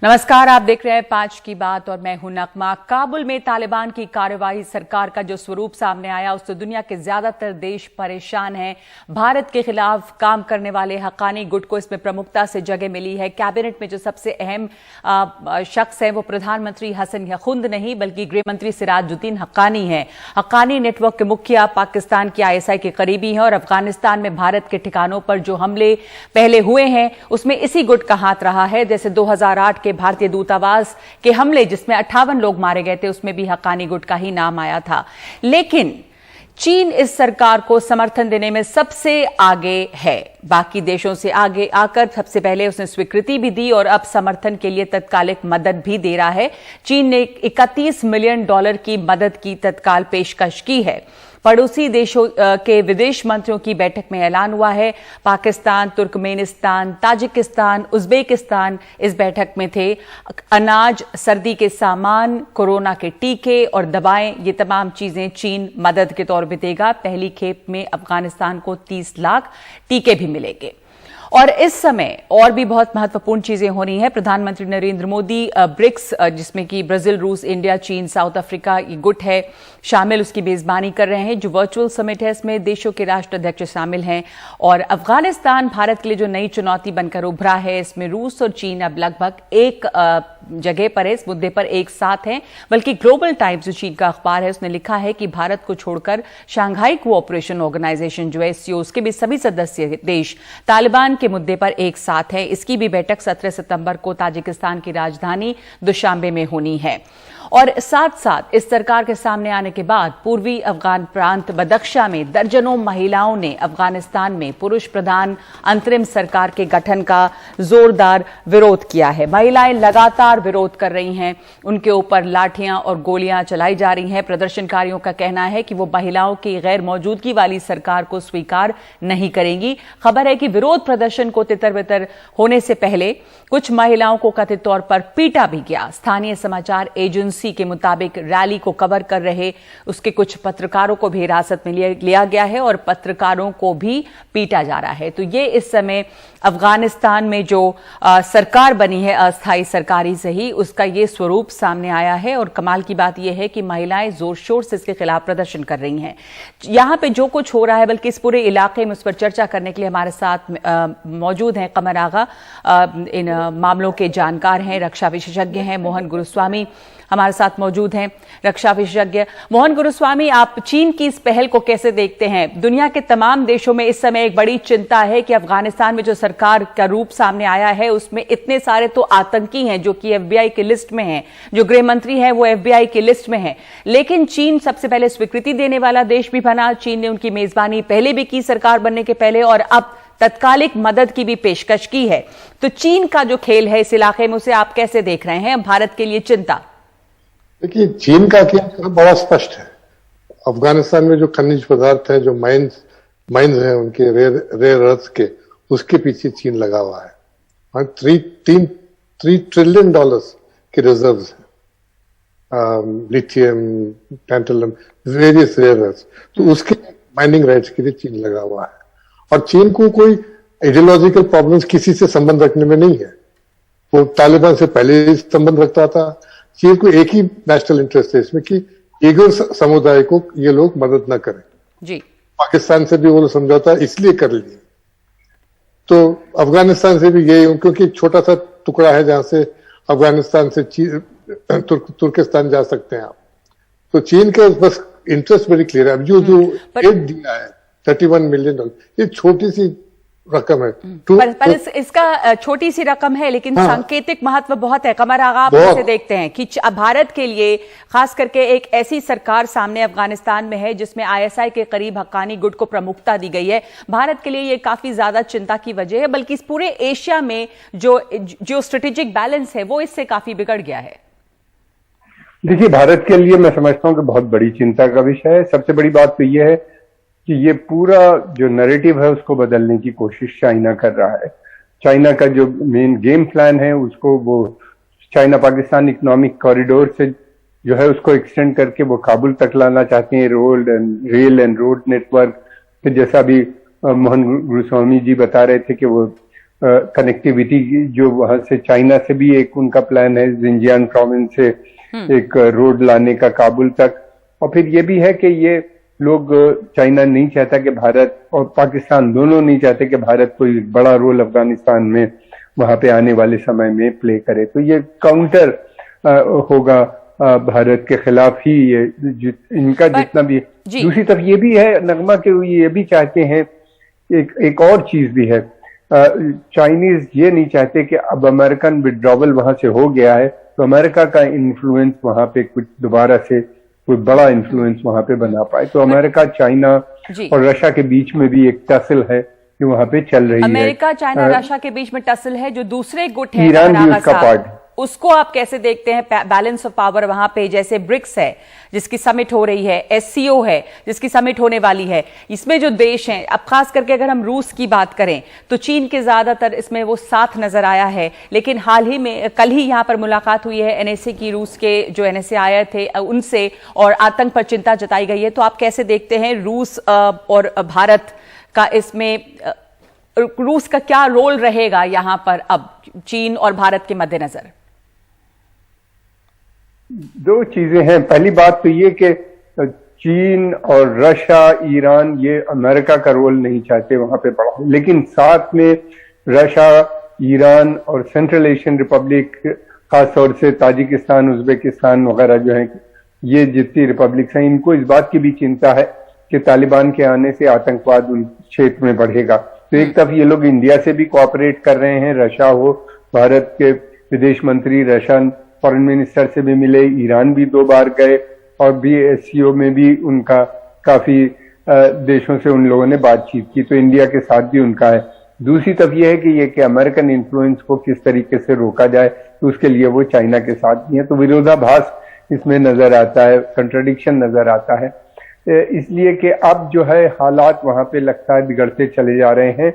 नमस्कार, आप देख रहे हैं 5 की बात और मैं हूं नगमा। काबुल में तालिबान की कार्यवाही, सरकार का जो स्वरूप सामने आया उससे दुनिया के ज्यादातर देश परेशान हैं। भारत के खिलाफ काम करने वाले हक्कानी गुट को इसमें प्रमुखता से जगह मिली है। कैबिनेट में जो सबसे अहम शख्स है वो प्रधानमंत्री हसन यखुंद नहीं बल्कि गृह मंत्री सिराजुद्दीन हक्कानी है। हक्कानी नेटवर्क के मुखिया पाकिस्तान की ISI के करीबी हैं और अफगानिस्तान में भारत के ठिकानों पर जो हमले पहले हुए हैं उसमें इसी गुट का हाथ रहा है। जैसे 2008 के भारतीय दूतावास के हमले जिसमें 58 लोग मारे गए थे, उसमें भी हक्कानी गुट का ही नाम आया था। लेकिन चीन इस सरकार को समर्थन देने में सबसे आगे है। बाकी देशों से आगे आकर सबसे पहले उसने स्वीकृति भी दी और अब समर्थन के लिए तत्कालिक मदद भी दे रहा है। चीन ने $31 मिलियन की मदद की तत्काल पेशकश की है। पड़ोसी देशों के विदेश मंत्रियों की बैठक में ऐलान हुआ है। पाकिस्तान, तुर्कमेनिस्तान, ताजिकिस्तान, उज्बेकिस्तान इस बैठक में थे। अनाज, सर्दी के सामान, कोरोना के टीके और दवाएं, ये तमाम चीजें चीन मदद के तौर पर देगा। पहली खेप में अफगानिस्तान को 30 लाख टीके भी मिलेंगे। और इस समय और भी बहुत महत्वपूर्ण चीजें हो रही हैं। प्रधानमंत्री नरेंद्र मोदी ब्रिक्स, जिसमें कि ब्राजील, रूस, इंडिया, चीन, साउथ अफ्रीका ये गुट है, शामिल, उसकी मेजबानी कर रहे हैं। जो वर्चुअल समिट है इसमें देशों के राष्ट्राध्यक्ष शामिल हैं। और अफगानिस्तान भारत के लिए जो नई चुनौती बनकर उभरा है, इसमें रूस और चीन अब लगभग एक जगह पर है, इस मुद्दे पर एक साथ हैं। बल्कि ग्लोबल टाइम्स जो चीन का अखबार है उसने लिखा है कि भारत को छोड़कर शंघाई कोऑपरेशन ऑर्गेनाइजेशन जो है SCO, उसके भी सभी सदस्य देश तालिबान के मुद्दे पर एक साथ है। इसकी भी बैठक 17 सितंबर को ताजिकिस्तान की राजधानी दुशांबे में होनी है। और साथ साथ इस सरकार के सामने आने के बाद पूर्वी अफगान प्रांत बदख्शा में दर्जनों महिलाओं ने अफगानिस्तान में पुरुष प्रधान अंतरिम सरकार के गठन का जोरदार विरोध किया है। महिलाएं लगातार विरोध कर रही हैं, उनके ऊपर लाठियां और गोलियां चलाई जा रही हैं। प्रदर्शनकारियों का कहना है कि वो महिलाओं की गैर मौजूदगी वाली सरकार को स्वीकार नहीं करेंगी। खबर है कि विरोध प्रदर्शन को तितर बितर होने से पहले कुछ महिलाओं को कथित तौर पर पीटा भी गया। स्थानीय समाचार एजेंसी के मुताबिक रैली को कवर कर रहे उसके कुछ पत्रकारों को भी हिरासत में लिया गया है और पत्रकारों को भी पीटा जा रहा है। तो ये इस समय अफगानिस्तान में जो सरकार बनी है, अस्थायी सरकारी सही, उसका ये स्वरूप सामने आया है। और कमाल की बात यह है कि महिलाएं जोर शोर से इसके खिलाफ प्रदर्शन कर रही हैं। यहां पे जो कुछ हो रहा है, बल्कि इस पूरे इलाके में उस पर चर्चा करने के लिए हमारे साथ मौजूद हैं कमर आगा, इन मामलों के जानकार हैं, रक्षा विशेषज्ञ हैं। मोहन गुरुस्वामी हमारे साथ मौजूद हैं, रक्षा विशेषज्ञ। मोहन गुरुस्वामी, आप चीन की इस पहल को कैसे देखते हैं? दुनिया के तमाम देशों में इस समय एक बड़ी चिंता है कि अफगानिस्तान में जो सरकार का रूप सामने आया है उसमें इतने सारे तो आतंकी हैं जो कि FBI की लिस्ट में हैं, जो गृह मंत्री हैं वो FBI की लिस्ट में हैं। लेकिन चीन सबसे पहले स्वीकृति देने वाला देश भी बना। चीन ने उनकी मेजबानी पहले भी की सरकार बनने के पहले, और अब तत्कालिक मदद की भी पेशकश की है। तो चीन का जो खेल है इस इलाके में, उसे आप कैसे देख रहे हैं? भारत के लिए चिंता? देखिए, चीन का खेल बड़ा स्पष्ट है। अफगानिस्तान में जो खनिज पदार्थ है, जो माइंस हैं उनके रेयर अर्थ के, उसके पीछे चीन लगा हुआ है। और $3 ट्रिलियन के रिजर्व्स हैं, lithium, tantalum, various rare earth. तो उसके माइनिंग राइट्स के लिए चीन लगा हुआ है। और चीन को कोई आइडियोलॉजिकल प्रॉब्लम्स किसी से संबंध रखने में नहीं है। वो तालिबान से पहले ही संबंध रखता था। चीन को एक ही नेशनल इंटरेस्ट है इसमें कि उइगर समुदाय को ये लोग मदद ना करें जी। पाकिस्तान से भी वो समझौता इसलिए कर लिए, तो अफगानिस्तान से भी यही, क्योंकि छोटा सा टुकड़ा है जहां से अफगानिस्तान से तुर्किस्तान जा सकते हैं आप। तो चीन के बस इंटरेस्ट वेरी क्लियर है। अब जो एड दिया है $31 मिलियन, ये छोटी सी रकम है। पर इसका छोटी सी रकम है, लेकिन सांकेतिक महत्व बहुत है। कमर आगा, आप कैसे देखते हैं कि भारत के लिए खास करके एक ऐसी सरकार सामने अफगानिस्तान में है जिसमें ISI के करीब हक्कानी गुट को प्रमुखता दी गई है? भारत के लिए ये काफी ज्यादा चिंता की वजह है, बल्कि इस पूरे एशिया में जो स्ट्रेटेजिक बैलेंस है वो इससे काफी बिगड़ गया है। देखिए, भारत के लिए मैं समझता हूं कि बहुत बड़ी चिंता का विषय है। सबसे बड़ी बात तो यह है कि ये पूरा जो नैरेटिव है उसको बदलने की कोशिश चाइना कर रहा है। चाइना का जो मेन गेम प्लान है उसको वो चाइना पाकिस्तान इकोनॉमिक कॉरिडोर से जो है उसको एक्सटेंड करके वो काबुल तक लाना चाहते हैं, रेल एंड रोड नेटवर्क। फिर जैसा अभी मोहन गुरुस्वामी जी बता रहे थे कि वो कनेक्टिविटी जो वहां से चाइना से भी एक उनका प्लान है, जिंजियान प्रोविंस से एक रोड लाने का काबुल तक। और फिर ये भी है कि ये लोग, चाइना नहीं चाहता कि भारत और पाकिस्तान दोनों नहीं चाहते कि भारत कोई बड़ा रोल अफगानिस्तान में वहां पे आने वाले समय में प्ले करे। तो ये काउंटर होगा भारत के खिलाफ ही ये इनका जितना भी। दूसरी तरफ ये भी है नगमा के ये भी चाहते हैं, एक और चीज भी है, चाइनीज ये नहीं चाहते कि अब अमेरिकन विड्रॉवल वहां से हो गया है तो अमेरिका का इन्फ्लुएंस वहां पे कुछ दोबारा से कोई बड़ा इन्फ्लुएंस वहां पे बना पाए। तो अमेरिका, चाइना और रशिया के बीच में भी एक टसल है कि वहां पे चल रही है। अमेरिका, चाइना, रशिया के बीच में टसल है। जो दूसरे गुट है, ईरान भी उसका पार्ट है। उसको आप कैसे देखते हैं? बैलेंस ऑफ पावर वहां पे, जैसे ब्रिक्स है जिसकी समिट हो रही है, एससीओ है जिसकी समिट होने वाली है, इसमें जो देश हैं, अब खास करके अगर हम रूस की बात करें तो चीन के ज्यादातर इसमें वो साथ नजर आया है। लेकिन हाल ही में, कल ही यहां पर मुलाकात हुई है एनएसए की, रूस के जो एनएसए आए थे उनसे, और आतंक पर चिंता जताई गई है। तो आप कैसे देखते हैं रूस और भारत का इसमें, रूस का क्या रोल रहेगा यहां पर अब चीन और भारत के मद्देनजर? दो चीजें हैं। पहली बात तो ये कि चीन और रशिया, ईरान, ये अमेरिका का रोल नहीं चाहते वहां पे बढ़ा, लेकिन साथ में रशिया, ईरान और सेंट्रल एशियन रिपब्लिक, खासतौर से ताजिकिस्तान, उज्बेकिस्तान वगैरह जो है, ये जितनी रिपब्लिक्स हैं, इनको इस बात की भी चिंता है कि तालिबान के आने से आतंकवाद उन क्षेत्र में बढ़ेगा। तो एक तरफ ये लोग इंडिया से भी कोऑपरेट कर रहे हैं, रशिया हो, भारत के विदेश मंत्री रशियन फॉरेन मिनिस्टर से भी मिले, ईरान भी 2 बार गए, और भी एससीओ में भी उनका काफी देशों से उन लोगों ने बातचीत की। तो इंडिया के साथ भी उनका है। दूसरी तरफ यह है कि अमेरिकन इन्फ्लुएंस को किस तरीके से रोका जाए, तो उसके लिए वो चाइना के साथ भी है। तो विरोधाभास इसमें नजर आता है, कंट्राडिक्शन नजर आता है, इसलिए कि अब जो है हालात वहां पे लगता है बिगड़ते चले जा रहे हैं।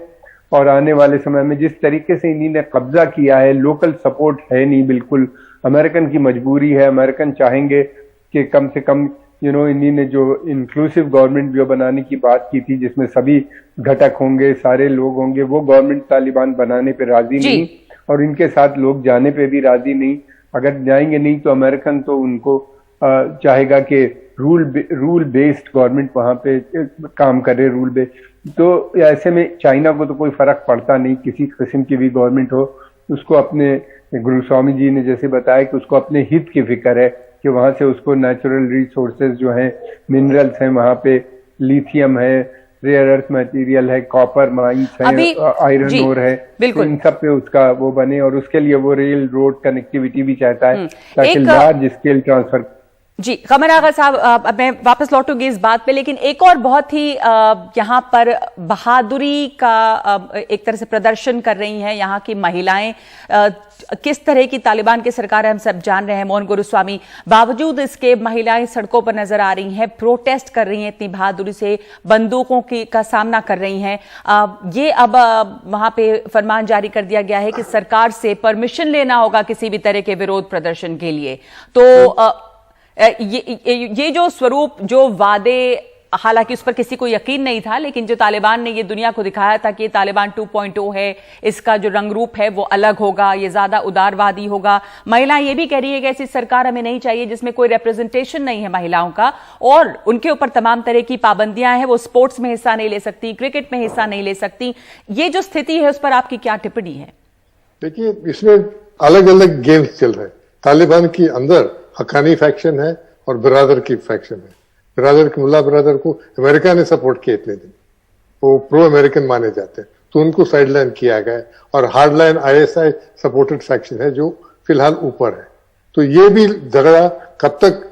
और आने वाले समय में जिस तरीके से इन्हीं ने कब्जा किया है, लोकल सपोर्ट है नहीं बिल्कुल, अमेरिकन की मजबूरी है। अमेरिकन चाहेंगे कि कम से कम इन्हीं ने जो इंक्लूसिव गवर्नमेंट जो बनाने की बात की थी, जिसमें सभी घटक होंगे, सारे लोग होंगे, वो गवर्नमेंट तालिबान बनाने पे राजी नहीं, और इनके साथ लोग जाने पे भी राजी नहीं। अगर जाएंगे नहीं तो अमेरिकन तो उनको चाहेगा कि रूल बेस्ड गवर्नमेंट वहां पे काम करे, रूल बेस्ड। तो ऐसे में चाइना को तो कोई फर्क पड़ता नहीं, किसी किस्म की भी गवर्नमेंट हो, उसको अपने, गुरु स्वामी जी ने जैसे बताया कि उसको अपने हित की फिक्र है कि वहां से उसको नेचुरल रिसोर्सेज जो हैं, मिनरल्स हैं, वहां पे लिथियम है, रेयर अर्थ मटेरियल है, कॉपर माइंस है, आयरन ओर है, तो इन सब पे उसका वो बने। और उसके लिए वो रेल रोड कनेक्टिविटी भी चाहता है ताकि लार्ज स्केल ट्रांसफर। जी, कमर आगा साहब, मैं वापस लौटूंगी इस बात पे, लेकिन एक और बहुत ही यहाँ पर बहादुरी का एक तरह से प्रदर्शन कर रही हैं यहाँ की महिलाएं। किस तरह की तालिबान की सरकार है हम सब जान रहे हैं, मोहन गुरुस्वामी, बावजूद इसके महिलाएं सड़कों पर नजर आ रही हैं, प्रोटेस्ट कर रही हैं, इतनी बहादुरी से बंदूकों का सामना कर रही हैं। ये अब वहां पे फरमान जारी कर दिया गया है कि सरकार से परमिशन लेना होगा किसी भी तरह के विरोध प्रदर्शन के लिए। तो ये जो स्वरूप, जो वादे, हालांकि उस पर किसी को यकीन नहीं था, लेकिन जो तालिबान ने ये दुनिया को दिखाया था कि ये तालिबान 2.0 है, इसका जो रंग रूप है वो अलग होगा, ये ज्यादा उदारवादी होगा। महिलाएं ये भी कह रही है कि ऐसी सरकार हमें नहीं चाहिए जिसमें कोई रिप्रेजेंटेशन नहीं है महिलाओं का, और उनके ऊपर तमाम तरह की पाबंदियां हैं, वो स्पोर्ट्स में हिस्सा नहीं ले सकती, क्रिकेट में हिस्सा नहीं ले सकती। ये जो स्थिति है उस पर आपकी क्या टिप्पणी है? देखिए, इसमें अलग अलग गेम्स चल रहे हैं। तालिबान के अंदर हक्कानी फैक्शन है और बिरादर की फैक्शन है। बिरादर के, मुल्ला बिरादर को अमेरिका ने सपोर्ट किया इतने दिन, वो प्रो अमेरिकन माने जाते हैं, तो उनको साइडलाइन किया गया। और हार्डलाइन आईएसआई सपोर्टेड फैक्शन है जो फिलहाल ऊपर है। तो ये भी झगड़ा कब तक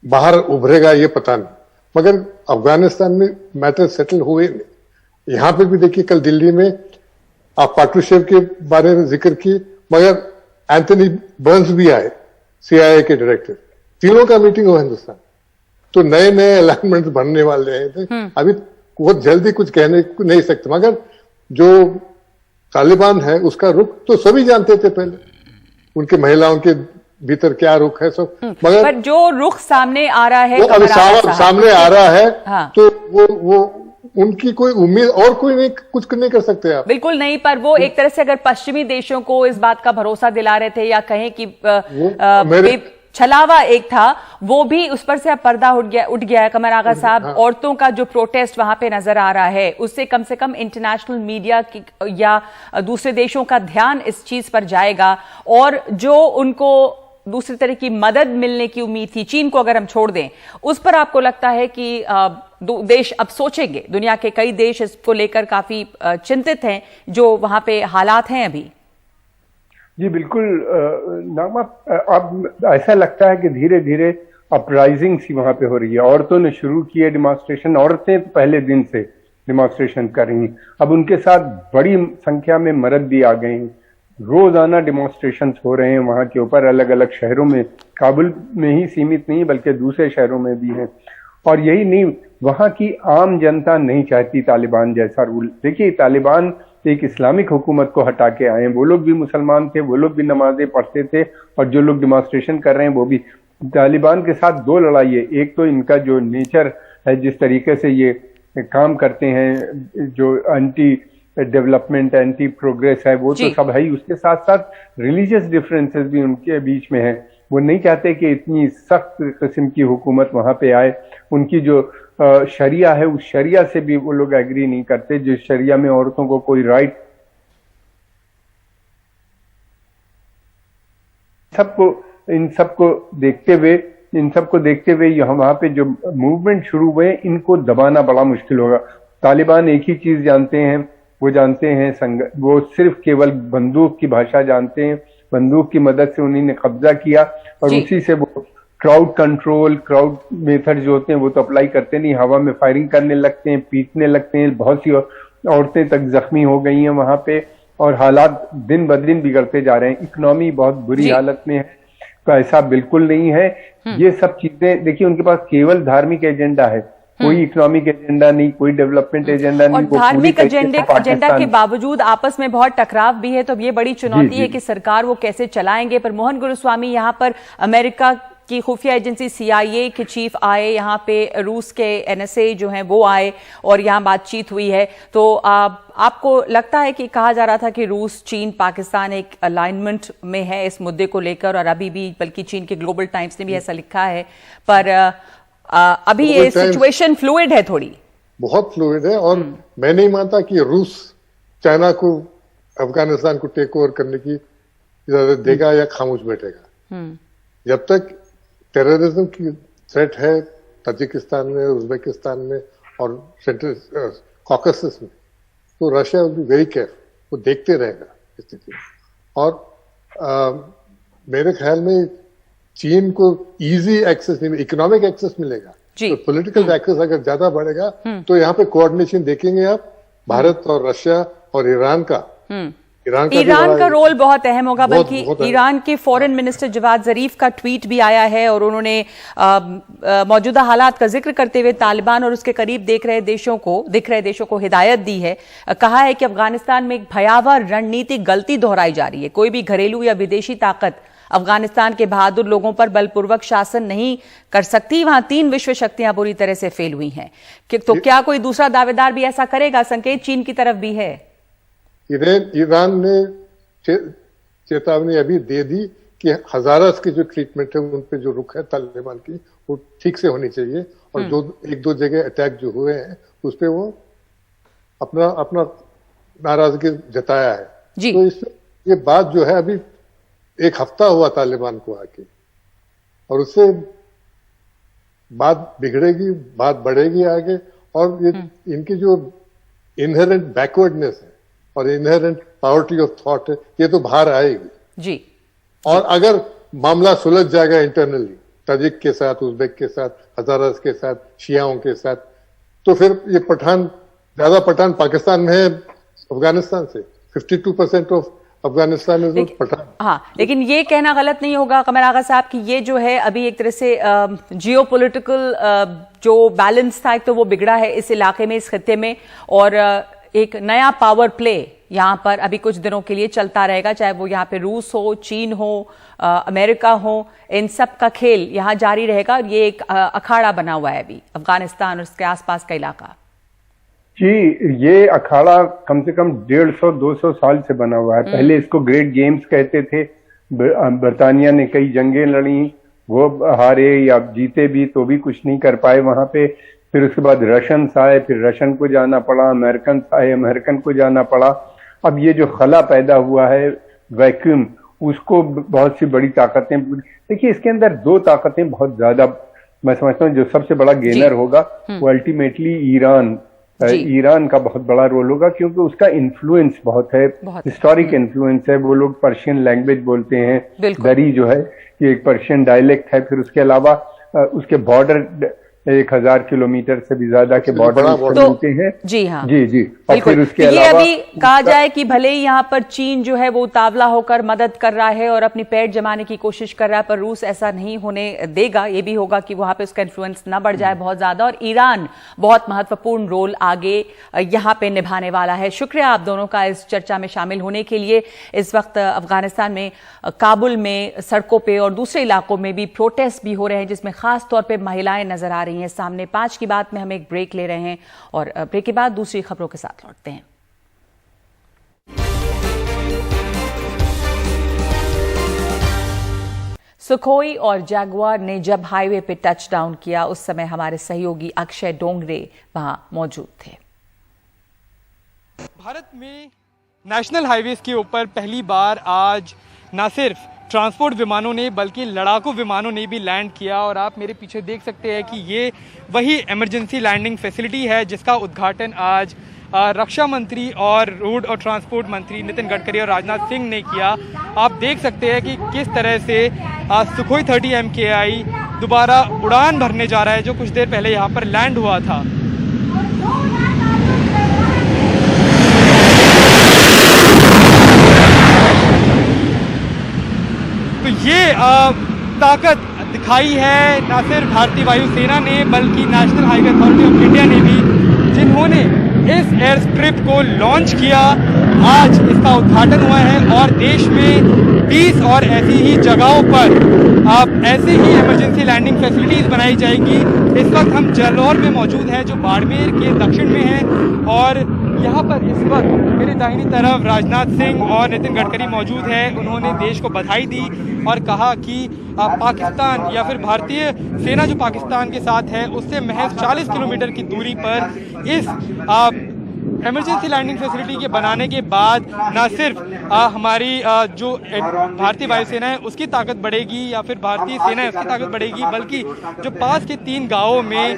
बाहर उभरेगा ये पता नहीं, मगर अफगानिस्तान में मैटर सेटल हुए नहीं। यहां पे भी देखिए, कल दिल्ली में आप पाट्रूशेव के बारे में जिक्र की, मगर एंथनी बर्न्स भी आए, सीआईए के डायरेक्टर, तीनों का मीटिंग हो हिंदुस्तान। तो नए नए अलाइनमेंट बनने वाले हैं। अभी बहुत जल्दी कुछ कहने को नहीं सकते, मगर जो तालिबान है उसका रुख तो सभी जानते थे पहले, उनके महिलाओं के भीतर क्या रुख है सब, मगर पर जो रुख सामने आ रहा है, वो अभी सामने आ रहा है। हाँ। तो उनकी कोई उम्मीद और कोई नहीं, कुछ नहीं कर सकते आप। बिल्कुल नहीं, पर वो एक तरह से अगर पश्चिमी देशों को इस बात का भरोसा दिला रहे थे या कहें कि छलावा एक था, वो भी उस पर से अब पर्दा उठ गया है कमर आगा साहब। हाँ। औरतों का जो प्रोटेस्ट वहां पे नजर आ रहा है, उससे कम से कम इंटरनेशनल मीडिया की या दूसरे देशों का ध्यान इस चीज पर जाएगा, और जो उनको दूसरी तरह की मदद मिलने की उम्मीद थी, चीन को अगर हम छोड़ दें, उस पर आपको लगता है कि देश अब सोचेंगे? दुनिया के कई देश इसको लेकर काफी चिंतित हैं, जो वहां पे हालात हैं अभी। जी बिल्कुल नागमा, अब ऐसा लगता है कि धीरे धीरे अपराइजिंग सी वहां पे हो रही है। औरतों ने शुरू किए डिमॉन्स्ट्रेशन, औरतें तो पहले दिन से डिमॉन्स्ट्रेशन कर रही हैं, अब उनके साथ बड़ी संख्या में मर्द भी आ गए हैं। रोजाना डिमॉन्स्ट्रेशन हो रहे हैं वहां के ऊपर, अलग अलग शहरों में, काबुल में ही सीमित नहीं बल्कि दूसरे शहरों में भी हैं। और यही नहीं, वहां की आम जनता नहीं चाहती तालिबान जैसा रूल। देखिए, तालिबान एक इस्लामिक हुकूमत को हटा के आए हैं, वो लोग भी मुसलमान थे, वो लोग भी नमाजें पढ़ते थे, और जो लोग डिमॉन्स्ट्रेशन कर रहे हैं वो भी। तालिबान के साथ दो लड़ाई है, एक तो इनका जो नेचर है, जिस तरीके से ये काम करते हैं, जो एंटी डेवलपमेंट एंटी प्रोग्रेस है, वो तो सब है ही। उसके साथ साथ रिलीजियस डिफरेंसेस भी उनके बीच में है। वो नहीं चाहते कि इतनी सख्त किस्म की हुकूमत वहां पे आए। उनकी जो शरिया है, उस शरिया से भी वो लोग एग्री नहीं करते, जिस शरिया में औरतों को कोई राइट, इन सबको देखते हुए यहाँ वहां पे जो मूवमेंट शुरू हुए, इनको दबाना बड़ा मुश्किल होगा। तालिबान एक ही चीज जानते हैं, वो सिर्फ केवल बंदूक की भाषा जानते हैं। बंदूक की मदद से उन्होंने कब्जा किया, और उसी से वो क्राउड कंट्रोल, क्राउड मेथड जो होते हैं वो तो अप्लाई करते नहीं, हवा में फायरिंग करने लगते हैं, पीटने लगते हैं। बहुत सी औरतें तक जख्मी हो गई हैं वहां पे, और हालात दिन ब दिन बिगड़ते जा रहे हैं। इकोनॉमी बहुत बुरी हालत में है, तो ऐसा बिल्कुल नहीं है। ये सब चीजें देखिए, उनके पास केवल धार्मिक एजेंडा है, कोई इकोनॉमिक एजेंडा नहीं, कोई डेवलपमेंट एजेंडा नहीं। और धार्मिक एजेंडा के बावजूद आपस में बहुत टकराव भी है, तो ये बड़ी चुनौती है कि सरकार वो कैसे चलाएंगे। पर मोहन गुरुस्वामी, यहाँ पर अमेरिका की खुफिया एजेंसी CIA के चीफ आए, यहाँ पे रूस के NSA जो हैं वो आए, और यहाँ बातचीत हुई है। तो आपको लगता है कि कहा जा रहा था कि रूस, चीन, पाकिस्तान एक अलाइनमेंट में है इस मुद्दे को लेकर, और अभी भी बल्कि चीन के ग्लोबल टाइम्स ने भी ऐसा लिखा है, पर अभी ये सिचुएशन फ्लूइड है, थोड़ी बहुत फ्लूइड है। और मैं नहीं मानता कि रूस चाइना को अफगानिस्तान को टेक ओवर करने की इजाजत देगा या खामोश बैठेगा। जब तक टेररिज्म की थ्रेट है ताजिकिस्तान में, उज्बेकिस्तान में और सेंट्रल कॉकसस में, तो Russia will be very careful, वो देखते रहेगा स्थिति। और मेरे ख्याल में चीन को इजी एक्सेस नहीं, इकोनॉमिक एक्सेस मिलेगा, तो पॉलिटिकल एक्सेस अगर ज्यादा बढ़ेगा तो यहाँ पे कोऑर्डिनेशन देखेंगे आप, भारत और रशिया और ईरान का रोल बहुत अहम होगा। बल्कि ईरान के फॉरेन मिनिस्टर जवाद जरीफ का ट्वीट भी आया है, और उन्होंने मौजूदा हालात का जिक्र करते हुए तालिबान और उसके करीब दिख रहे देशों को हिदायत दी है। कहा है कि अफगानिस्तान में एक भयावह रणनीतिक गलती दोहराई जा रही है। कोई भी घरेलू या विदेशी ताकत अफगानिस्तान के बहादुर लोगों पर बलपूर्वक शासन नहीं कर सकती। वहां 3 विश्व शक्तियां बुरी तरह से फेल हुई हैं। तो क्या कोई दूसरा दावेदार भी ऐसा करेगा? संकेत चीन की तरफ भी है। ईरान ने चेतावनी अभी दे दी कि हजारस की जो ट्रीटमेंट है, उन पे जो रुख है तालिबान की, वो ठीक से होनी चाहिए। और जो 1-2 जगह अटैक जो हुए हैं उस पे वो अपना नाराजगी जताया है। तो इससे ये बात जो है, अभी 1 हफ्ता हुआ तालिबान को आके, और उससे बात बिगड़ेगी, बात बढ़ेगी आगे। और ये इनकी जो इनहेरेंट बैकवर्डनेस है और इनहेरेंट पावर्टी ऑफ थॉट है, ये तो बाहर आएगी जी। और अगर मामला सुलझ जाएगा इंटरनली, ताजिक के साथ, उज्बेक के साथ, हजारास के साथ, शियाओं के साथ, तो फिर ये ज्यादा पठान पाकिस्तान में है अफगानिस्तान से। 52% ऑफ अफगानिस्तान में पठान। हाँ, लेकिन ये कहना गलत नहीं होगा कमर आगा साहब कि ये जो है अभी एक तरह से जियोपॉलिटिकल जो बैलेंस था, एक तो वो बिगड़ा है इस इलाके में, इस खित्ते में, और एक नया पावर प्ले यहाँ पर अभी कुछ दिनों के लिए चलता रहेगा, चाहे वो यहाँ पे रूस हो, चीन हो, अमेरिका हो, इन सब का खेल यहाँ जारी रहेगा। और ये एक अखाड़ा बना हुआ है अभी अफगानिस्तान और उसके आसपास का इलाका। जी, ये अखाड़ा कम से कम 150-200 साल से बना हुआ है। पहले इसको ग्रेट गेम्स कहते थे। बर्तानिया ने कई जंगें लड़ी, वो हारे या जीते भी तो भी कुछ नहीं कर पाए वहां पे। फिर उसके बाद रशियंस आए, फिर रशियन को जाना पड़ा, अमेरिकन आए, अमेरिकन को जाना पड़ा। अब ये जो खला पैदा हुआ है, वैक्यूम, उसको बहुत सी बड़ी ताकतें, देखिए इसके अंदर दो ताकतें बहुत ज्यादा मैं समझता हूँ जो सबसे बड़ा गेनर होगा वो अल्टीमेटली ईरान का बहुत बड़ा रोल होगा, क्योंकि उसका इन्फ्लुएंस बहुत है, हिस्टोरिक इन्फ्लुएंस है। वो लोग पर्शियन लैंग्वेज बोलते हैं, दरी जो है ये एक पर्शियन डायलेक्ट है। फिर उसके अलावा उसके बॉर्डर 1000 किलोमीटर से भी ज्यादा के बॉर्डर मिलते हैं। जी हाँ, जी। और फिर उसके ये अलावा अभी कहा जाए कि भले ही यहाँ पर चीन जो है वो उतावला होकर मदद कर रहा है और अपनी पैठ जमाने की कोशिश कर रहा है, पर रूस ऐसा नहीं होने देगा। ये भी होगा कि वहां पे उसका इन्फ्लुएंस ना बढ़ जाए बहुत ज्यादा, और ईरान बहुत महत्वपूर्ण रोल आगे यहाँ पे निभाने वाला है। शुक्रिया आप दोनों का इस चर्चा में शामिल होने के लिए। इस वक्त अफगानिस्तान में काबुल में सड़कों पर और दूसरे इलाकों में भी प्रोटेस्ट भी हो रहे हैं, जिसमें खास तौर पर महिलाएं नजर आ रही हैं सामने। 5 की बात में हम एक ब्रेक ले रहे हैं और ब्रेक के बाद दूसरी खबरों के साथ लौटते हैं। सुखोई और जैगुआर ने जब हाईवे पे टच डाउन किया, उस समय हमारे सहयोगी अक्षय डोंगरे वहां मौजूद थे। भारत में नेशनल हाईवेज के ऊपर पहली बार आज न सिर्फ ट्रांसपोर्ट विमानों ने बल्कि लड़ाकू विमानों ने भी लैंड किया, और आप मेरे पीछे देख सकते हैं कि ये वही इमरजेंसी लैंडिंग फैसिलिटी है जिसका उद्घाटन आज रक्षा मंत्री और रोड और ट्रांसपोर्ट मंत्री नितिन गडकरी और राजनाथ सिंह ने किया। आप देख सकते हैं कि किस तरह से सुखोई 30 MKI दोबारा उड़ान भरने जा रहा है, जो कुछ देर पहले यहाँ पर लैंड हुआ था। तो ये ताकत दिखाई है न सिर्फ भारतीय वायुसेना ने बल्कि national highway authority of India ने भी, जिन्होंने इस एयर स्ट्रिप को लॉन्च किया। आज इसका उद्घाटन हुआ है और देश में 20 और ऐसी ही जगहों पर अब ऐसी ही इमरजेंसी लैंडिंग फैसिलिटीज बनाई जाएंगी। इस वक्त हम जालौर में मौजूद हैं, जो बाड़मेर के दक्षिण में है, और यहाँ पर इस वक्त मेरी दाहिनी तरफ राजनाथ सिंह और नितिन गडकरी मौजूद हैं। उन्होंने देश को बधाई दी और कहा कि पाकिस्तान या फिर भारतीय सेना जो पाकिस्तान के साथ है उससे महज 40 किलोमीटर की दूरी पर इस इमरजेंसी लैंडिंग फैसिलिटी के बनाने के बाद न सिर्फ हमारी जो भारतीय वायुसेना है उसकी ताकत बढ़ेगी या फिर भारतीय सेना है उसकी ताकत बढ़ेगी, बल्कि जो पास के 3 गांवों में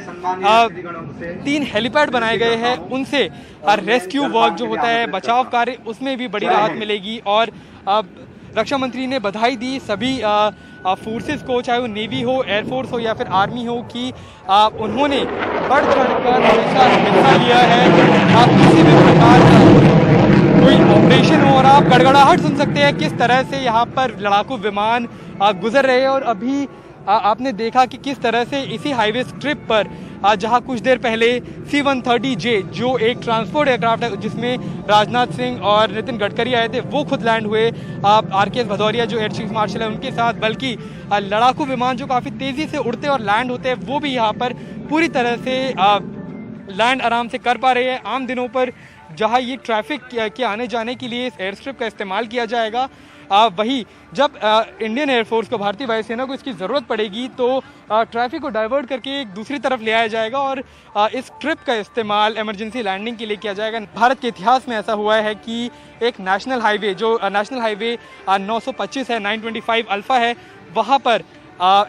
3 हेलीपैड बनाए गए हैं उनसे रेस्क्यू वर्क जो होता है, बचाव कार्य, उसमें भी बड़ी राहत मिलेगी। और रक्षा मंत्री ने बधाई दी सभी फोर्सेस को, चाहे वो नेवी हो, एयरफोर्स हो या फिर आर्मी हो, कि उन्होंने बढ़ चढ़कर हमेशा हिस्सा लिया है। आप किसी भी प्रकार का कोई ऑपरेशन हो और आप गड़गड़ाहट सुन सकते हैं किस तरह से यहाँ पर लड़ाकू विमान गुजर रहे हैं। और अभी आपने देखा कि किस तरह से इसी हाईवे स्ट्रिप पर जहां कुछ देर पहले C-130J जो एक ट्रांसपोर्ट एयरक्राफ्ट है जिसमें राजनाथ सिंह और नितिन गडकरी आए थे, वो खुद लैंड हुए, RKS भदौरिया जो एयर चीफ मार्शल है उनके साथ, बल्कि लड़ाकू विमान जो काफ़ी तेज़ी से उड़ते और लैंड होते हैं वो भी यहाँ पर पूरी तरह से लैंड आराम से कर पा रहे हैं। आम दिनों पर जहाँ ये ट्रैफिक के आने जाने के लिए इस एयर स्ट्रिप का इस्तेमाल किया जाएगा, वही जब इंडियन एयरफोर्स को, भारतीय वायुसेना को इसकी ज़रूरत पड़ेगी तो ट्रैफिक को डाइवर्ट करके एक दूसरी तरफ ले आया जाएगा और इस ट्रिप का इस्तेमाल इमरजेंसी लैंडिंग के लिए किया जाएगा। भारत के इतिहास में ऐसा हुआ है कि एक नेशनल हाईवे जो नेशनल हाईवे 925 है, 925 अल्फा है, वहाँ पर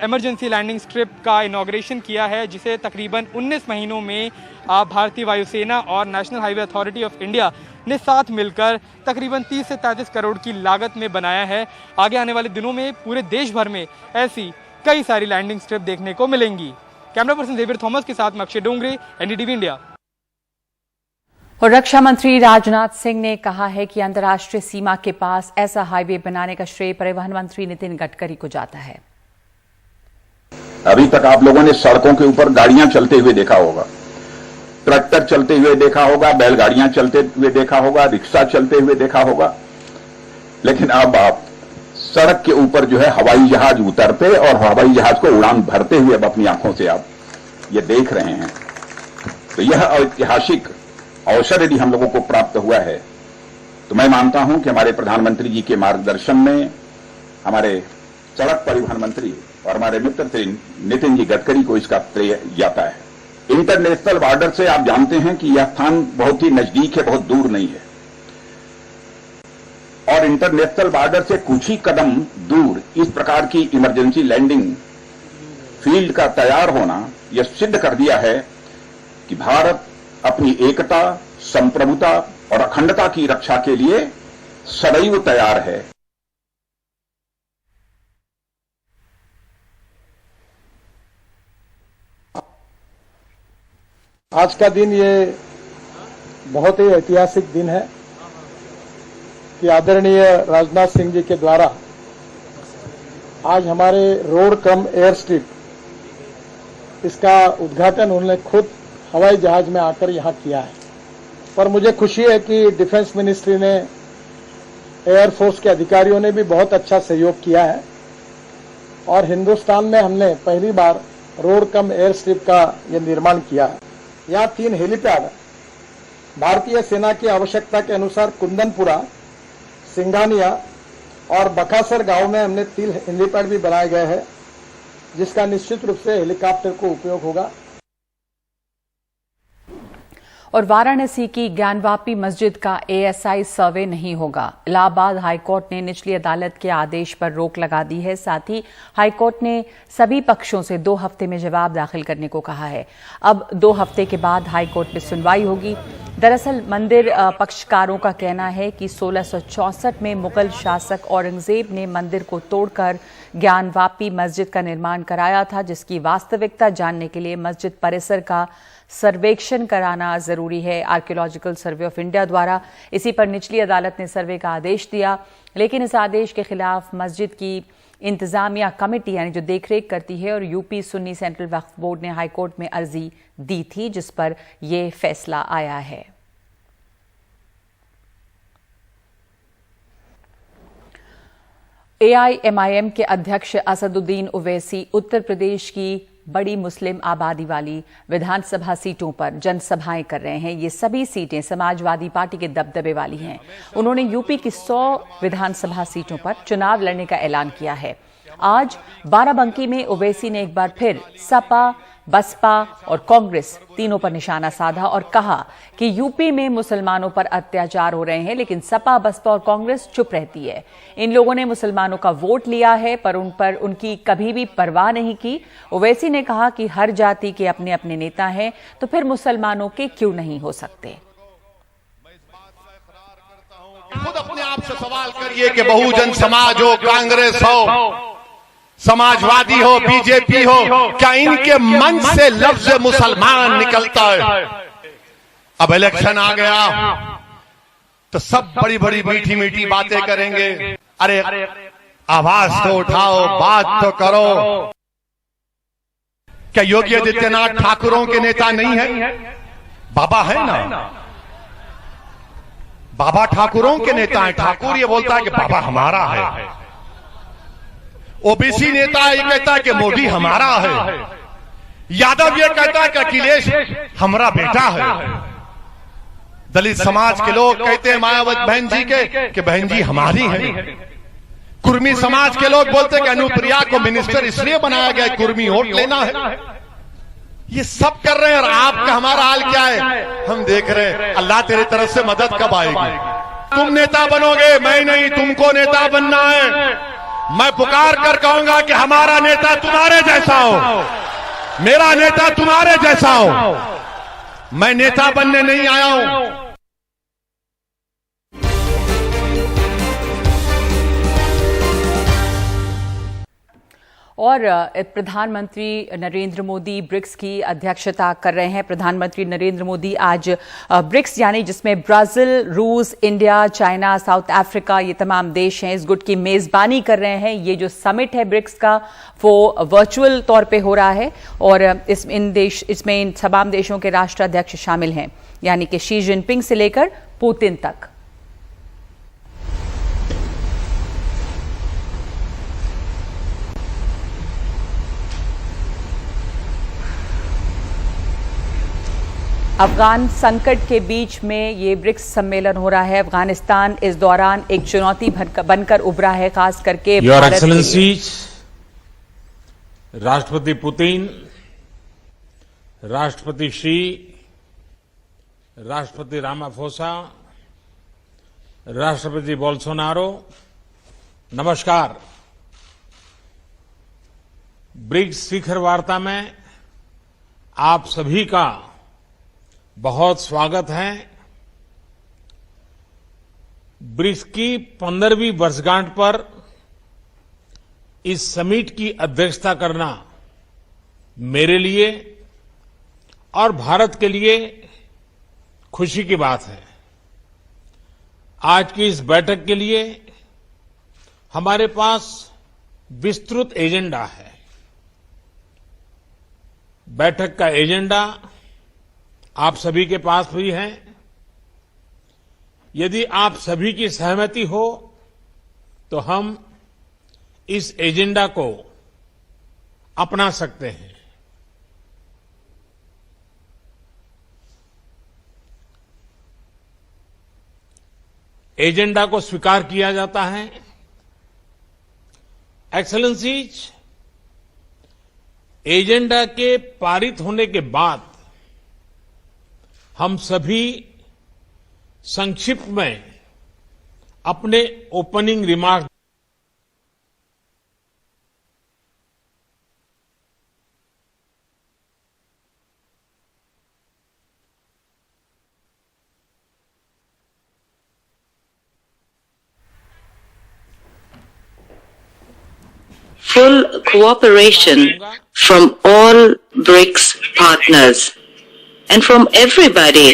इमरजेंसी लैंडिंग स्ट्रिप का इनॉग्रेशन किया है, जिसे तकरीबन 19 महीनों में भारतीय वायुसेना और national highway authority of India ने साथ मिलकर तकरीबन 30 से 33 करोड़ की लागत में बनाया है। आगे आने वाले दिनों में पूरे देश भर में ऐसी कई सारी लैंडिंग स्ट्रिप देखने को मिलेंगी। कैमरा पर्सन जेवियर थॉमस के साथ मैं अक्षय डोंगरे, NDTV इंडिया। और रक्षा मंत्री राजनाथ सिंह ने कहा है कि अंतर्राष्ट्रीय सीमा के पास ऐसा हाईवे बनाने का श्रेय परिवहन मंत्री नितिन गडकरी को जाता है। अभी तक आप लोगों ने सड़कों के ऊपर गाड़ियां चलते हुए देखा होगा, ट्रैक्टर चलते हुए देखा होगा, बैलगाड़ियां चलते हुए देखा होगा, रिक्शा चलते हुए देखा होगा, लेकिन अब आप सड़क के ऊपर जो है हवाई जहाज उतरते और हवाई जहाज को उड़ान भरते हुए अब अपनी आंखों से आप ये देख रहे हैं। तो यह ऐतिहासिक अवसर यदि हम लोगों को प्राप्त हुआ है तो मैं मानता हूं कि हमारे प्रधानमंत्री जी के मार्गदर्शन में हमारे सड़क परिवहन मंत्री और हमारे मित्र श्री नितिन जी गडकरी को इसका श्रेय जाता है। इंटरनेशनल बॉर्डर से आप जानते हैं कि यह स्थान बहुत ही नजदीक है, बहुत दूर नहीं है, और इंटरनेशनल बॉर्डर से कुछ ही कदम दूर इस प्रकार की इमरजेंसी लैंडिंग फील्ड का तैयार होना यह सिद्ध कर दिया है कि भारत अपनी एकता, संप्रभुता और अखंडता की रक्षा के लिए सदैव तैयार है। आज का दिन ये बहुत ही ऐतिहासिक दिन है कि आदरणीय राजनाथ सिंह जी के द्वारा आज हमारे रोड कम एयर स्ट्रिप इसका उद्घाटन उन्होंने खुद हवाई जहाज में आकर यहां किया है। पर मुझे खुशी है कि डिफेंस मिनिस्ट्री ने, एयरफोर्स के अधिकारियों ने भी बहुत अच्छा सहयोग किया है और हिंदुस्तान में हमने पहली बार रोड कम एयर स्ट्रिप का ये निर्माण किया है। यहाँ 3 हेलीपैड भारतीय सेना की आवश्यकता के अनुसार कुंदनपुरा, सिंगानिया और बकासर गांव में हमने 3 हेलीपैड भी बनाए गए हैं, जिसका निश्चित रूप से हेलीकॉप्टर को उपयोग होगा। और वाराणसी की ज्ञानवापी मस्जिद का एएसआई सर्वे नहीं होगा। इलाहाबाद हाईकोर्ट ने निचली अदालत के आदेश पर रोक लगा दी है। साथ ही हाईकोर्ट ने सभी पक्षों से 2 हफ्ते में जवाब दाखिल करने को कहा है। अब 2 हफ्ते के बाद हाईकोर्ट में सुनवाई होगी। दरअसल मंदिर पक्षकारों का कहना है कि 1664 में मुगल शासक औरंगजेब ने मंदिर को तोड़कर ज्ञानवापी मस्जिद का निर्माण कराया था, जिसकी वास्तविकता जानने के लिए मस्जिद परिसर का सर्वेक्षण कराना जरूरी है। आर्कियोलॉजिकल सर्वे ऑफ इंडिया द्वारा इसी पर निचली अदालत ने सर्वे का आदेश दिया, लेकिन इस आदेश के खिलाफ मस्जिद की इंतजामिया कमेटी यानी जो देखरेख करती है और यूपी सुन्नी सेंट्रल वक्फ बोर्ड ने हाईकोर्ट में अर्जी दी थी, जिस पर यह फैसला आया है। एआईएमआईएम के अध्यक्ष असदुद्दीन ओवैसी उत्तर प्रदेश की बड़ी मुस्लिम आबादी वाली विधानसभा सीटों पर जनसभाएं कर रहे हैं। ये सभी सीटें समाजवादी पार्टी के दबदबे वाली हैं। उन्होंने यूपी की 100 विधानसभा सीटों पर चुनाव लड़ने का ऐलान किया है। आज बाराबंकी में ओवैसी ने एक बार फिर सपा, बसपा और कांग्रेस तीनों पर निशाना साधा और कहा कि यूपी में मुसलमानों पर अत्याचार हो रहे हैं, लेकिन सपा, बसपा और कांग्रेस चुप रहती है। इन लोगों ने मुसलमानों का वोट लिया है पर उन पर उनकी कभी भी परवाह नहीं की। ओवैसी ने कहा कि हर जाति के अपने अपने नेता हैं, तो फिर मुसलमानों के क्यों नहीं हो सकते। खुद अपने आप से सवाल करिए कि बहुजन समाज हो, कांग्रेस हो, समाजवादी हो, बीजेपी हो, क्या इनके मन से लफ्ज मुसलमान निकलता है? अब इलेक्शन आ गया तो सब बड़ी बड़ी मीठी मीठी बातें करेंगे। अरे आवाज तो उठाओ, बात तो करो। क्या योगी आदित्यनाथ ठाकुरों के नेता नहीं है? बाबा है ना, बाबा ठाकुरों के नेता है। ठाकुर ये बोलता है कि बाबा हमारा है। ओबीसी नेता ये कहता है कि मोदी हमारा है। यादव ये कहता है कि अखिलेश हमारा बेटा है। दलित समाज के लोग कहते हैं मायावती बहन जी के कि बहन जी हमारी है। कुर्मी समाज के लोग बोलते हैं कि अनुप्रिया को मिनिस्टर इसलिए बनाया गया कुर्मी वोट लेना है। ये सब कर रहे हैं और आपका हमारा हाल क्या है? हम देख रहे हैं। अल्लाह तेरे तरफ से मदद कब आएगी? तुम नेता बनोगे, मैं नहीं, तुमको नेता बनना है। मैं पुकार कर कहूंगा कि हमारा नेता तुम्हारे जैसा हो, मेरा नेता तुम्हारे जैसा हो। मैं नेता बनने नहीं आया हूं। और प्रधानमंत्री नरेंद्र मोदी ब्रिक्स की अध्यक्षता कर रहे हैं। प्रधानमंत्री नरेंद्र मोदी आज ब्रिक्स यानी जिसमें ब्राजील, रूस, इंडिया, चाइना, साउथ अफ्रीका ये तमाम देश हैं, इस गुट की मेजबानी कर रहे हैं। ये जो समिट है ब्रिक्स का वो वर्चुअल तौर पे हो रहा है और इसमें इन तमाम देशों के राष्ट्राध्यक्ष शामिल हैं, यानी कि शी जिनपिंग से लेकर पुतिन तक। अफगान संकट के बीच में ये ब्रिक्स सम्मेलन हो रहा है। अफगानिस्तान इस दौरान एक चुनौती बनकर उभरा है, खास करके योर एक्सेलेंसीज, राष्ट्रपति पुतिन, राष्ट्रपति शी, राष्ट्रपति रामाफोसा, राष्ट्रपति बोल्सोनारो, नमस्कार। ब्रिक्स शिखर वार्ता में आप सभी का बहुत स्वागत है। ब्रिक्स की 15वीं वर्षगांठ पर इस समिट की अध्यक्षता करना मेरे लिए और भारत के लिए खुशी की बात है। आज की इस बैठक के लिए हमारे पास विस्तृत एजेंडा है। बैठक का एजेंडा आप सभी के पास भी है। यदि आप सभी की सहमति हो तो हम इस एजेंडा को अपना सकते हैं। एजेंडा को स्वीकार किया जाता है। एक्सेलेंसीज, एजेंडा के पारित होने के बाद हम सभी संक्षिप्त में अपने opening remark full cooperation from all BRICS partners and from everybody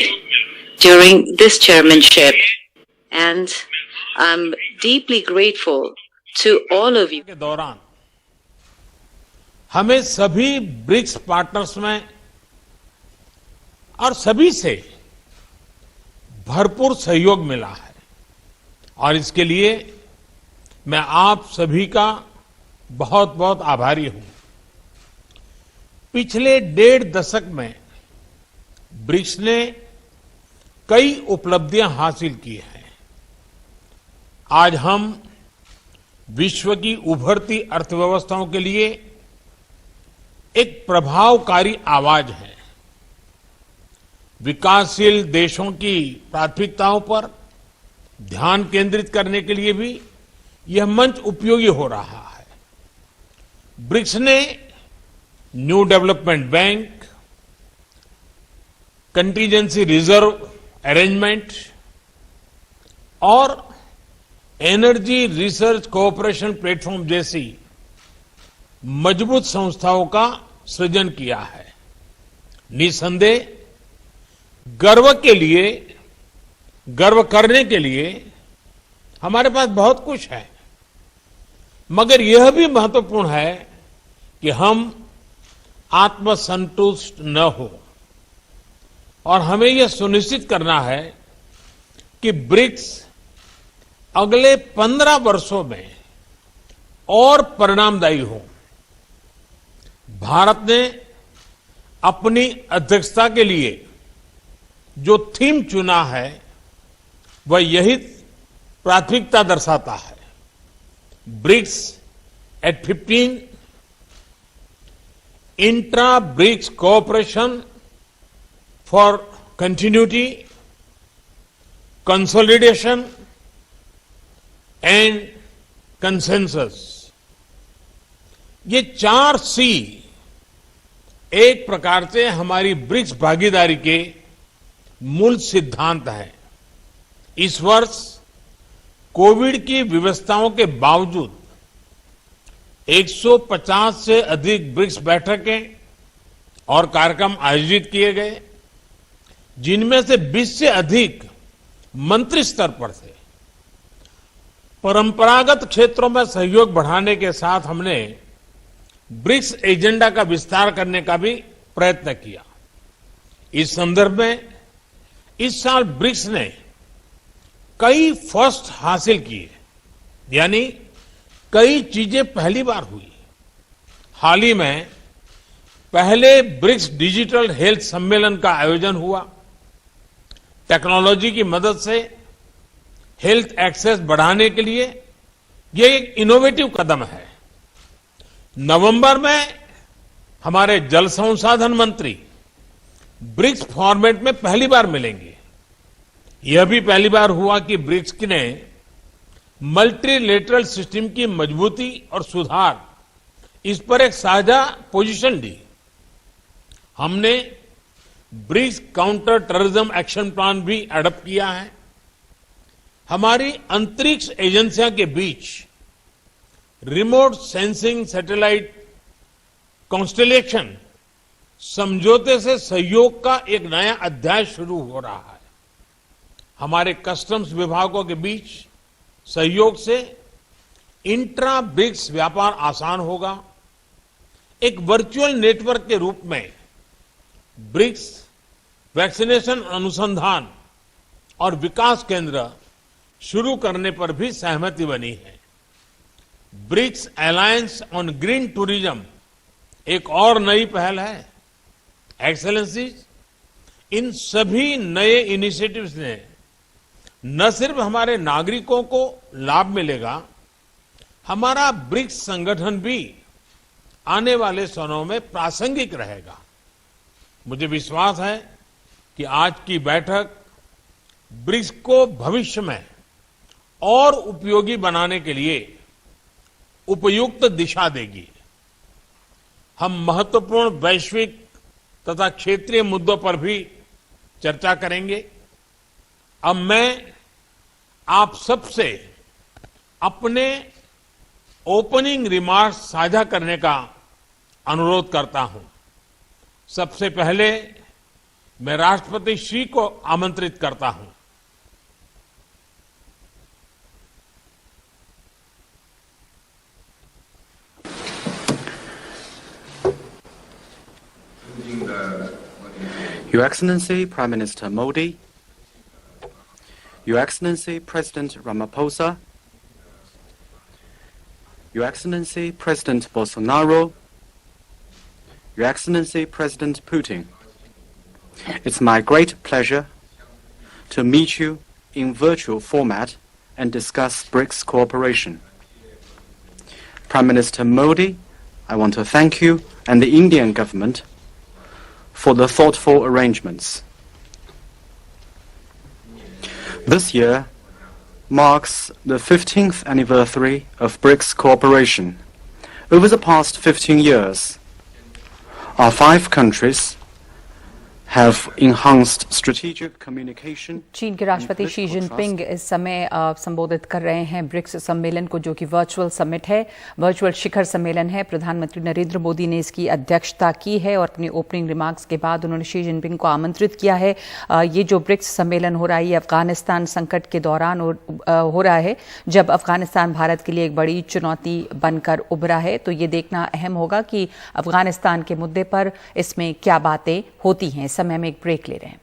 during this chairmanship. And I'm deeply grateful to all of you. के दौरान हमें सभी ब्रिक्स पार्टनर्स में और सभी से भरपूर सहयोग मिला है और इसके लिए मैं आप सभी का बहुत बहुत आभारी हूं। पिछले 1.5 दशक में ब्रिक्स ने कई उपलब्धियां हासिल की हैं। आज हम विश्व की उभरती अर्थव्यवस्थाओं के लिए एक प्रभावकारी आवाज है। विकासशील देशों की प्राथमिकताओं पर ध्यान केंद्रित करने के लिए भी यह मंच उपयोगी हो रहा है। ब्रिक्स ने new development bank, contingency reserve arrangement और एनर्जी रिसर्च कोऑपरेशन प्लेटफॉर्म जैसी मजबूत संस्थाओं का सृजन किया है। निसंदेह गर्व करने के लिए हमारे पास बहुत कुछ है, मगर यह भी महत्वपूर्ण है कि हम आत्मसंतुष्ट न हो और हमें यह सुनिश्चित करना है कि ब्रिक्स अगले 15 वर्षों में और परिणामदायी हो। भारत ने अपनी अध्यक्षता के लिए जो थीम चुना है वह यही प्राथमिकता दर्शाता है। BRICS at 15, intra-BRICS cooperation for continuity, consolidation and consensus। ये 4 C एक प्रकार से हमारी ब्रिक्स भागीदारी के मूल सिद्धांत है। इस वर्ष कोविड की व्यवस्थाओं के बावजूद 150 से अधिक ब्रिक्स बैठकें और कार्यक्रम आयोजित किए गए, जिनमें से 20 से अधिक मंत्री स्तर पर थे। परंपरागत क्षेत्रों में सहयोग बढ़ाने के साथ हमने ब्रिक्स एजेंडा का विस्तार करने का भी प्रयत्न किया। इस संदर्भ में इस साल ब्रिक्स ने कई फर्स्ट हासिल किए, यानी कई चीजें पहली बार हुई। हाल ही में पहले ब्रिक्स डिजिटल हेल्थ सम्मेलन का आयोजन हुआ। टेक्नोलॉजी की मदद से हेल्थ एक्सेस बढ़ाने के लिए ये एक इनोवेटिव कदम है। नवंबर में हमारे जल संसाधन मंत्री ब्रिक्स फॉर्मेट में पहली बार मिलेंगे। यह भी पहली बार हुआ कि ब्रिक्स ने मल्टीलेटरल सिस्टम की मजबूती और सुधार इस पर एक साझा पोजीशन ली। हमने BRICS counter terrorism action plan भी एडॉप्ट किया है। हमारी अंतरिक्ष एजेंसियों के बीच रिमोट सेंसिंग सैटेलाइट कॉन्स्टेलेशन समझौते से सहयोग का एक नया अध्याय शुरू हो रहा है। हमारे कस्टम्स विभागों के बीच सहयोग से इंट्रा ब्रिक्स व्यापार आसान होगा। एक वर्चुअल नेटवर्क के रूप में ब्रिक्स वैक्सीनेशन अनुसंधान और विकास केंद्र शुरू करने पर भी सहमति बनी है। BRICS alliance on green tourism एक और नई पहल है। एक्सेलेंसीज, इन सभी नए इनिशिएटिव्स ने न सिर्फ हमारे नागरिकों को लाभ मिलेगा, हमारा ब्रिक्स संगठन भी आने वाले समय में प्रासंगिक रहेगा। मुझे विश्वास है कि आज की बैठक ब्रिक्स को भविष्य में और उपयोगी बनाने के लिए उपयुक्त दिशा देगी। हम महत्वपूर्ण वैश्विक तथा क्षेत्रीय मुद्दों पर भी चर्चा करेंगे। अब मैं आप सबसे अपने ओपनिंग रिमार्क्स साझा करने का अनुरोध करता हूं। सबसे पहले मैं राष्ट्रपति श्री को आमंत्रित करता हूं। Your Excellency Prime Minister Modi, Your Excellency President Ramaphosa, Your Excellency President Bolsonaro, Your Excellency President Putin, it's my great pleasure to meet you in virtual format and discuss BRICS cooperation. Prime Minister Modi, I want to thank you and the Indian government for the thoughtful arrangements. This year marks the 15th anniversary of BRICS cooperation. Over the past 15 years, our 5 countries have enhanced strategic communication. चीन के राष्ट्रपति Xi Jinping इस समय संबोधित कर रहे हैं BRICS सम्मेलन को, जो कि वर्चुअल समिट है, वर्चुअल शिखर सम्मेलन है। प्रधानमंत्री नरेंद्र मोदी ने इसकी अध्यक्षता की है और अपनी ओपनिंग रिमार्क्स के बाद उन्होंने शी जिनपिंग को आमंत्रित किया है। ये जो ब्रिक्स सम्मेलन हो रहा है, ये अफगानिस्तान संकट के दौरान हो रहा है, जब अफगानिस्तान भारत के लिए एक बड़ी चुनौती बनकर उभरा है। तो ये देखना अहम होगा कि अफगानिस्तान के मुद्दे पर इसमें क्या बातें होती हैं। समय में एक ब्रेक ले रहे हैं।